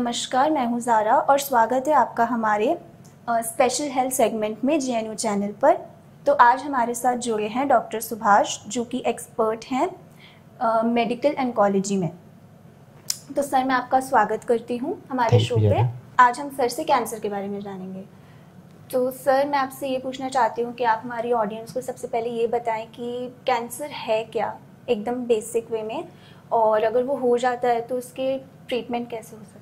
नमस्कार, मैं हूँ ज़ारा और स्वागत है आपका हमारे स्पेशल हेल्थ सेगमेंट में JNU चैनल पर। तो आज हमारे साथ जुड़े हैं डॉक्टर सुभाष, जो कि एक्सपर्ट हैं मेडिकल ऑन्कोलॉजी में। तो सर, मैं आपका स्वागत करती हूँ हमारे शो पे। आज हम सर से कैंसर के बारे में जानेंगे। तो सर, मैं आपसे ये पूछना चाहती हूँ कि आप हमारी ऑडियंस को सबसे पहले ये बताएं कि कैंसर है क्या, एकदम बेसिक वे में, और अगर वो हो जाता है तो उसके ट्रीटमेंट कैसे हो सकता है?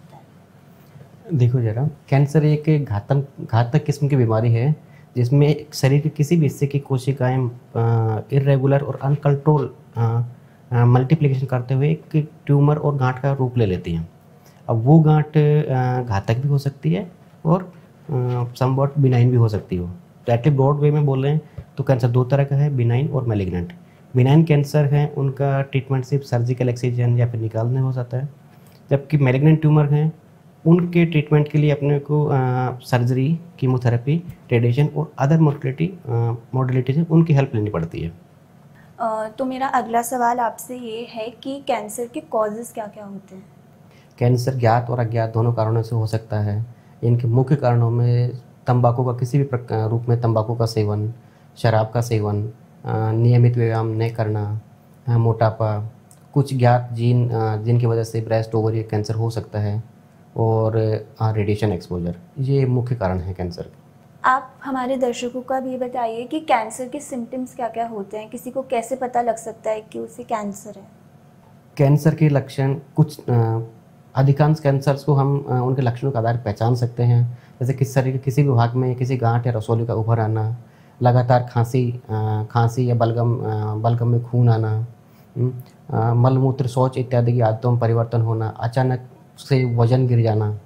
देखो जरा, कैंसर एक घातक किस्म की बीमारी है जिसमें शरीर के किसी भी हिस्से की कोशिकाएं इरेगुलर और अनकंट्रोल मल्टीप्लिकेशन करते हुए एक ट्यूमर और गांठ का रूप ले लेती हैं। अब वो गांठ घातक भी हो सकती है और समवॉट बिनाइन भी हो सकती है। तो एटली ब्रॉड वे में बोल रहे हैं तो कैंसर दो तरह का है, बिनाइन और मैलिग्नेंट। बिनाइन कैंसर है, उनका ट्रीटमेंट सिर्फ सर्जिकल एक्सिजन या फिर निकालने हो सकता है, जबकि मैलिग्नेंट ट्यूमर हैं उनके ट्रीटमेंट के लिए अपने को सर्जरी, कीमोथेरेपी, रेडिएशन और अदर मॉडलिटीज हैं उनकी हेल्प लेनी पड़ती है। तो मेरा अगला सवाल आपसे ये है कि कैंसर के कॉजेज़ क्या क्या होते हैं? कैंसर ज्ञात और अज्ञात दोनों कारणों से हो सकता है। इनके मुख्य कारणों में तंबाकू का किसी भी रूप में तंबाकू का सेवन, शराब का सेवन, नियमित व्यायाम न करना, मोटापा, कुछ ज्ञात जीन जिनकी वजह से ब्रेस्ट ओवरी कैंसर हो सकता है, और रेडिएशन एक्सपोजर, ये मुख्य कारण है कैंसर के। आप हमारे दर्शकों का भी बताइए कि कैंसर के सिम्टम्स क्या क्या होते हैं, किसी को कैसे पता लग सकता है कि उसे कैंसर है? कैंसर के लक्षण कुछ अधिकांश कैंसर्स को हम उनके लक्षणों के आधार पर पहचान सकते हैं, जैसे किस शरीर के किसी भी भाग में किसी गांठ या रसौली का उभर आना, लगातार खांसी या बलगम में खून आना, मलमूत्र, शौच इत्यादि की आदतों में परिवर्तन होना, अचानक से वजन गिर जाना,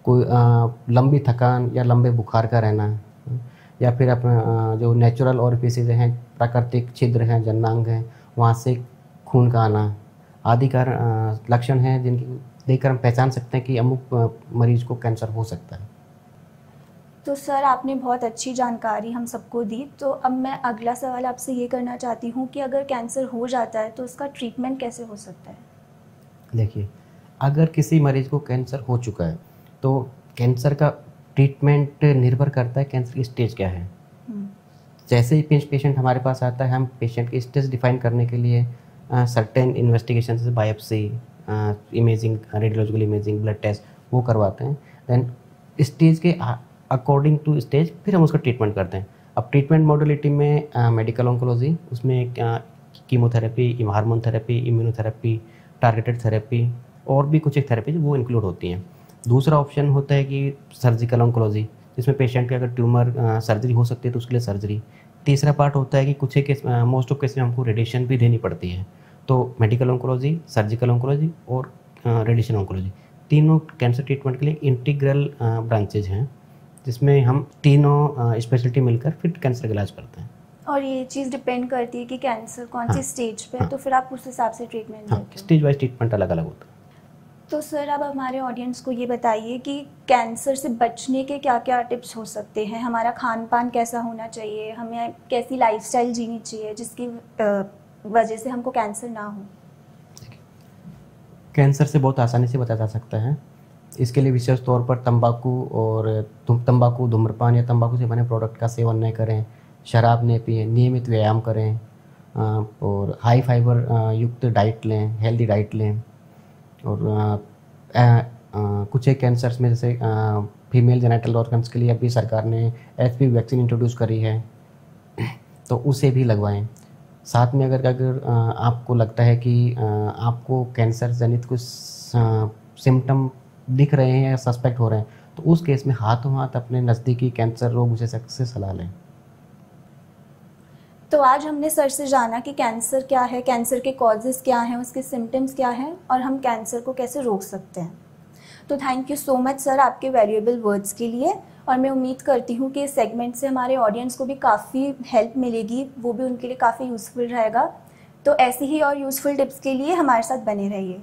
कोई लंबी थकान या लंबे बुखार का रहना, या फिर अपना जो नेचुरल ओरिफिसेज हैं, प्राकृतिक छिद्र हैं, जननांग हैं, वहाँ से खून का आना आदि कारण लक्षण हैं जिनकी देखकर हम पहचान सकते हैं कि अमुक मरीज को कैंसर हो सकता है। तो सर, आपने बहुत अच्छी जानकारी हम सबको दी। तो अब मैं अगला सवाल आपसे ये करना चाहती हूँ कि अगर कैंसर हो जाता है तो उसका ट्रीटमेंट कैसे हो सकता है? देखिए, अगर किसी मरीज को कैंसर हो चुका है तो कैंसर का ट्रीटमेंट निर्भर करता है कैंसर की स्टेज क्या है। जैसे ही पेशेंट हमारे पास आता है, हम पेशेंट की स्टेज डिफाइन करने के लिए सर्टेन इन्वेस्टिगेशन जैसे biopsy, imaging, radiological imaging, blood test वो करवाते हैं। देन स्टेज के अकॉर्डिंग टू स्टेज फिर हम उसका ट्रीटमेंट करते हैं। अब ट्रीटमेंट मॉडलिटी में मेडिकल ऑन्कोलॉजी, उसमें chemotherapy, hormone therapy, immunotherapy, targeted therapy और भी कुछ एक थेरेपी वो इंक्लूड होती हैं। दूसरा ऑप्शन होता है कि सर्जिकल ऑन्कोलॉजी, जिसमें पेशेंट के अगर ट्यूमर सर्जरी हो सकती है तो उसके लिए सर्जरी। तीसरा पार्ट होता है कि कुछ एक मोस्ट ऑफ केस में हमको रेडिएशन भी देनी पड़ती है। तो मेडिकल ऑन्कोलॉजी, सर्जिकल ऑन्कोलॉजी और रेडिएशन ऑन्कोलॉजी, तीनों कैंसर ट्रीटमेंट के लिए इंटीग्रल ब्रांचेज हैं, जिसमें हम तीनों स्पेशलिटी मिलकर फिर कैंसर का इलाज करते हैं। और ये चीज़ डिपेंड करती है कि कैंसर कौन सी स्टेज पे है, तो फिर आप उस हिसाब से ट्रीटमेंट देते हो। स्टेज वाइज ट्रीटमेंट अलग अलग होता है। तो सर, अब हमारे ऑडियंस को ये बताइए कि कैंसर से बचने के क्या क्या टिप्स हो सकते हैं? हमारा खान पान कैसा होना चाहिए, हमें कैसी लाइफस्टाइल जीनी चाहिए जिसकी वजह से हमको कैंसर ना हो? कैंसर से बहुत आसानी से बचा जा सकता है। इसके लिए विशेष तौर पर तंबाकू, धूम्रपान या तंबाकू से बने प्रोडक्ट का सेवन न करें, शराब न पिएं, नियमित व्यायाम करें और हाई फाइबर युक्त डाइट लें, हेल्दी डाइट लें। और कुछ एक कैंसर्स में जैसे फीमेल जेनिटल ऑर्गन्स के लिए अभी सरकार ने HPV वैक्सीन इंट्रोड्यूस करी है, तो उसे भी लगवाएं। साथ में अगर आपको लगता है कि आपको कैंसर जनित कुछ सिम्टम दिख रहे हैं या सस्पेक्ट हो रहे हैं, तो उस केस में हाथों हाथ अपने नज़दीकी कैंसर रोग विशेषज्ञ से सलाह लें। तो आज हमने सर से जाना कि कैंसर क्या है, कैंसर के कॉजेज़ क्या हैं, उसके सिम्टम्स क्या हैं और हम कैंसर को कैसे रोक सकते हैं। तो thank you so much sir आपके वैल्यूएबल वर्ड्स के लिए, और मैं उम्मीद करती हूँ कि इस सेगमेंट से हमारे ऑडियंस को भी काफ़ी हेल्प मिलेगी, वो भी उनके लिए काफ़ी यूज़फुल रहेगा। तो ऐसी ही और यूज़फुल टिप्स के लिए हमारे साथ बने रहिए।